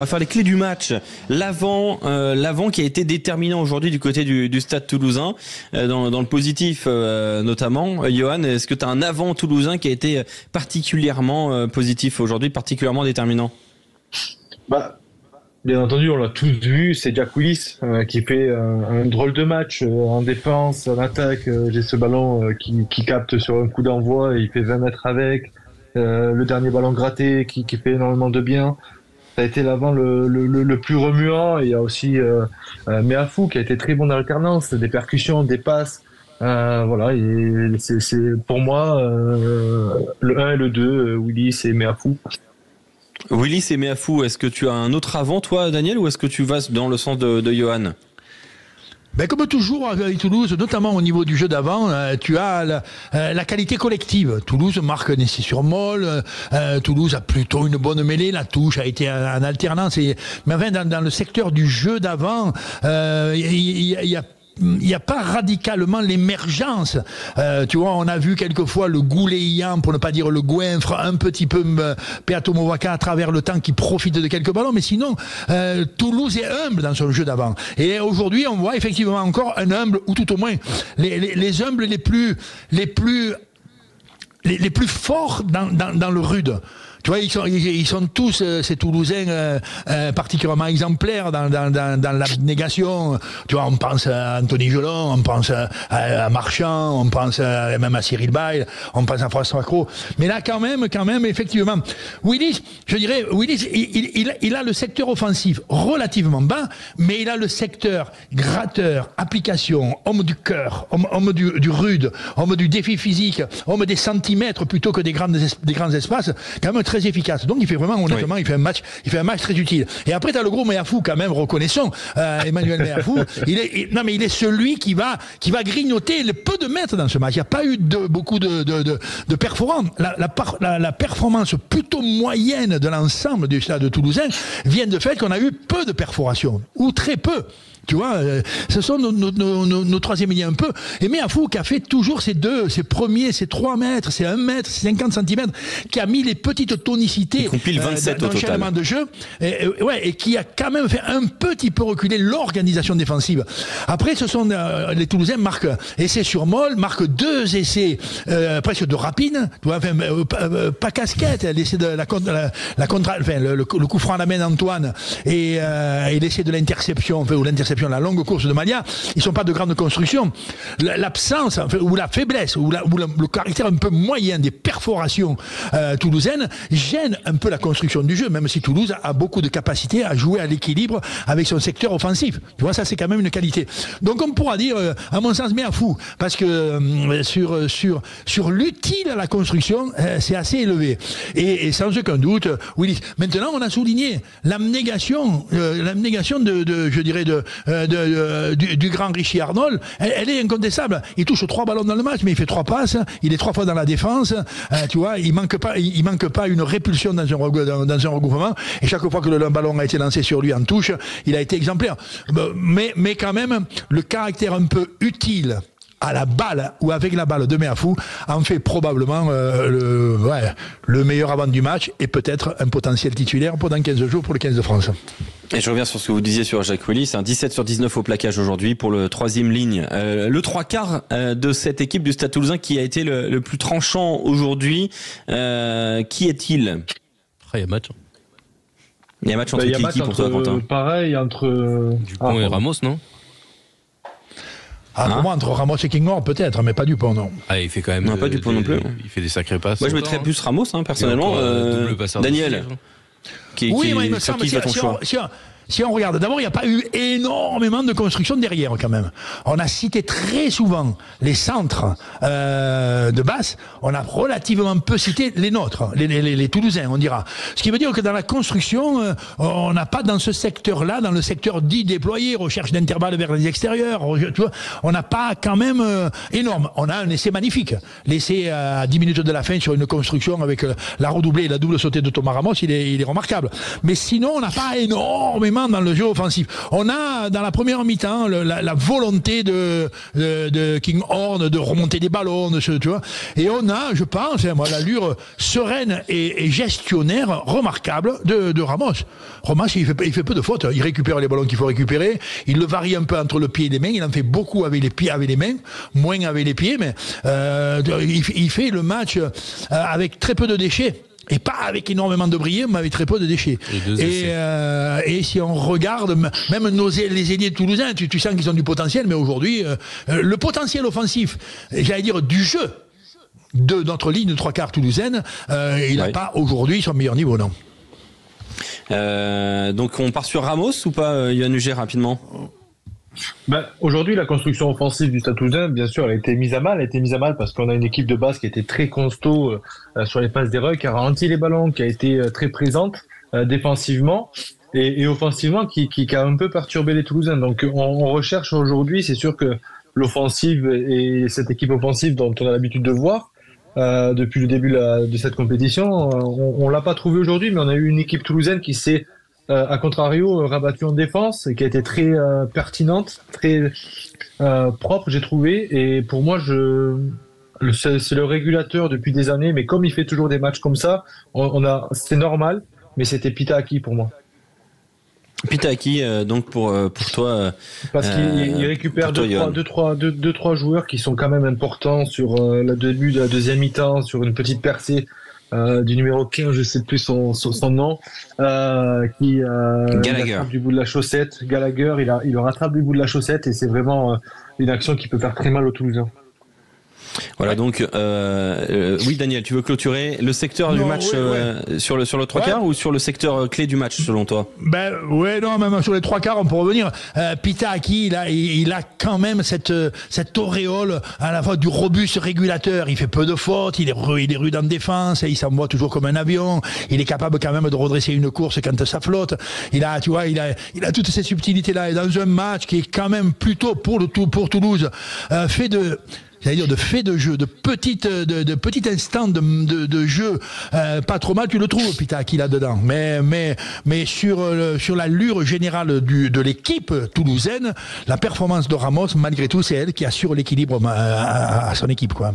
On va faire les clés du match. L'avant qui a été déterminant aujourd'hui du côté du Stade Toulousain, dans le positif notamment. Johan, est-ce que tu as un avant toulousain qui a été particulièrement positif aujourd'hui, particulièrement déterminant? Bien entendu, on l'a tous vu, c'est Jack Willis qui fait un drôle de match en défense, en attaque. J'ai ce ballon qui capte sur un coup d'envoi et il fait 20 mètres avec. Le dernier ballon gratté qui fait énormément de bien. Ça a été l'avant le plus remuant. Et il y a aussi Meafou qui a été très bon dans l'alternance, des percussions, des passes. Voilà, et c'est pour moi le 1 et le 2, Willis et Meafou. Willis et Meafou, est-ce que tu as un autre avant, toi, Daniel, ou est-ce que tu vas dans le sens de Johan? Comme toujours avec Toulouse, notamment au niveau du jeu d'avant, tu as la qualité collective. Toulouse marque un essai sur Moll, Toulouse a plutôt une bonne mêlée, la touche a été en alternance. Mais enfin, dans le secteur du jeu d'avant, il n'y a pas radicalement l'émergence. Tu vois, on a vu quelquefois le gouléian, pour ne pas dire le goinfre, un petit peu Peato Movaca à travers le temps qui profite de quelques ballons, mais sinon, Toulouse est humble dans son jeu d'avant. Et aujourd'hui, on voit effectivement encore un humble, ou tout au moins les humbles les plus forts dans le rude. Tu vois, ils sont tous, ces Toulousains, particulièrement exemplaires dans l'abnégation. Tu vois, on pense à Anthony Gelon, on pense à Marchand, on pense même à Cyril Baille, on pense à François Cros. Mais là, quand même, effectivement, Willis, il a le secteur offensif relativement bas, mais il a le secteur gratteur, application, homme du cœur, homme du rude, homme du défi physique, homme des centimètres plutôt que des grands espaces, quand même très efficace. Donc il fait vraiment, honnêtement, oui. il fait un match très utile. Et après, tu as le gros Meafou, quand même, reconnaissons, Emmanuel Meafou, il est celui qui va grignoter le peu de mètres dans ce match. Il n'y a pas eu beaucoup de performances. La performance plutôt moyenne de l'ensemble du stade toulousain vient de fait qu'on a eu peu de perforations, ou très peu. Tu vois, ce sont nos troisième liens un peu. Et Meafou qui a fait toujours ses 3 mètres, ses 1 mètre, ses 50 centimètres, qui a mis les petites tonicités d'enchaînement de jeu, et qui a quand même fait un petit peu reculer l'organisation défensive. Après, ce sont les Toulousains marquent essai sur Moll, marquent 2 essais presque de rapine, tu vois, pas casquette, l'essai de la contre, enfin, le coup franc à la main d'Antoine et l'essai de l'interception, ou l'interception, la longue course de Malia, ils sont pas de grande construction. L'absence, ou la faiblesse, ou le caractère un peu moyen des perforations toulousaines gêne un peu la construction du jeu, même si Toulouse a beaucoup de capacité à jouer à l'équilibre avec son secteur offensif. Tu vois, ça c'est quand même une qualité. Donc on pourra dire, à mon sens, Meafou, parce que sur l'utile à la construction, c'est assez élevé. Et sans aucun doute, Willis. Maintenant, on a souligné l'abnégation du grand Richie Arnold, elle est incontestable. Il touche 3 ballons dans le match, mais il fait 3 passes, il est 3 fois dans la défense, tu vois, il manque pas une répulsion dans un regroupement, et chaque fois que le ballon a été lancé sur lui en touche, il a été exemplaire. Mais quand même, le caractère un peu utile à la balle, ou avec la balle de Meafou, en fait probablement le meilleur avant du match, et peut-être un potentiel titulaire pendant 15 jours pour le 15 de France. Et je reviens sur ce que vous disiez sur Jacques Willis, 17 sur 19 au plaquage aujourd'hui pour le 3e ligne. Le 3/4 de cette équipe du Stade Toulousain qui a été le plus tranchant aujourd'hui, qui est-il? Il y a match. Il y a match entre qui pour toi, Quentin? Pareil, entre Dupont et Ramos, non? Pour moi, entre Ramos et Kingmore, peut-être, mais pas Dupont, non. Il fait quand même. Non, pas Dupont non plus. Il fait des sacrés passes. Moi, je mettrais plus Ramos, personnellement. Daniel. Oui, mais il me semble, si on regarde, d'abord, il n'y a pas eu énormément de construction derrière, quand même. On a cité très souvent les centres de Basse. On a relativement peu cité les nôtres, les Toulousains, on dira. Ce qui veut dire que dans la construction, on n'a pas dans ce secteur-là, dans le secteur dit déployé, recherche d'intervalles vers les extérieurs, tu vois, on n'a pas quand même énorme. On a un essai magnifique. L'essai à 10 minutes de la fin sur une construction avec la redoublée et la double sautée de Thomas Ramos, il est remarquable. Mais sinon, on n'a pas énormément énormément dans le jeu offensif. On a, dans la première mi-temps, la volonté de Kinghorn de remonter des ballons, tu vois. Et on a, je pense, l'allure sereine et gestionnaire remarquable de Ramos. Ramos, il fait peu de fautes. Il récupère les ballons qu'il faut récupérer. Il le varie un peu entre le pied et les mains. Il en fait beaucoup avec les pieds, avec les mains, moins avec les pieds, mais il fait le match avec très peu de déchets. Et pas avec énormément de brilles, mais avec très peu de déchets. Et si on regarde, même les ailiers toulousains, tu sens qu'ils ont du potentiel, mais aujourd'hui, le potentiel offensif, j'allais dire du jeu de notre ligne de trois quarts toulousaine, il n'a pas aujourd'hui son meilleur niveau, non. Donc on part sur Ramos ou pas, Yohan Uger, rapidement? Aujourd'hui, la construction offensive du Stade Toulousain, bien sûr, elle a été mise à mal. Elle a été mise à mal parce qu'on a une équipe de base qui était très costaud sur les passes d'erreur, qui a ralenti les ballons, qui a été très présente défensivement et offensivement, qui a un peu perturbé les Toulousains. Donc, on recherche aujourd'hui, c'est sûr que l'offensive et cette équipe offensive dont on a l'habitude de voir depuis le début de cette compétition, on l'a pas trouvé aujourd'hui, mais on a eu une équipe toulousaine qui s'est à contrario, rabattue en défense, qui a été très pertinente, très propre, j'ai trouvé. Et pour moi, c'est le régulateur depuis des années. Mais comme il fait toujours des matchs comme ça, c'est normal. Mais c'était Pita Aki pour moi. Pita Aki, donc pour toi. Parce qu'il récupère deux, trois joueurs qui sont quand même importants sur le début de la deuxième mi-temps, sur une petite percée. Du numéro 15, je sais plus son nom, qui rattrape du bout de la chaussette. Gallagher, il le rattrape du bout de la chaussette et c'est vraiment une action qui peut faire très mal aux Toulousains. Voilà, donc oui, Daniel, tu veux clôturer le secteur du match sur le trois quarts ou sur le secteur clé du match selon toi? Même sur les trois quarts on peut revenir. Pita Aki, il a quand même cette auréole à la fois du robuste régulateur. Il fait peu de fautes, il est rude en défense, et il s'envoie toujours comme un avion. Il est capable quand même de redresser une course quand ça flotte. Il a toutes ces subtilités là, et dans un match qui est quand même plutôt pour Toulouse fait de jeu, de petit instant de jeu, pas trop mal, tu le trouves, Pita, qu'il a dedans. Mais sur l'allure générale de l'équipe toulousaine, la performance de Ramos, malgré tout, c'est elle qui assure l'équilibre à son équipe, quoi.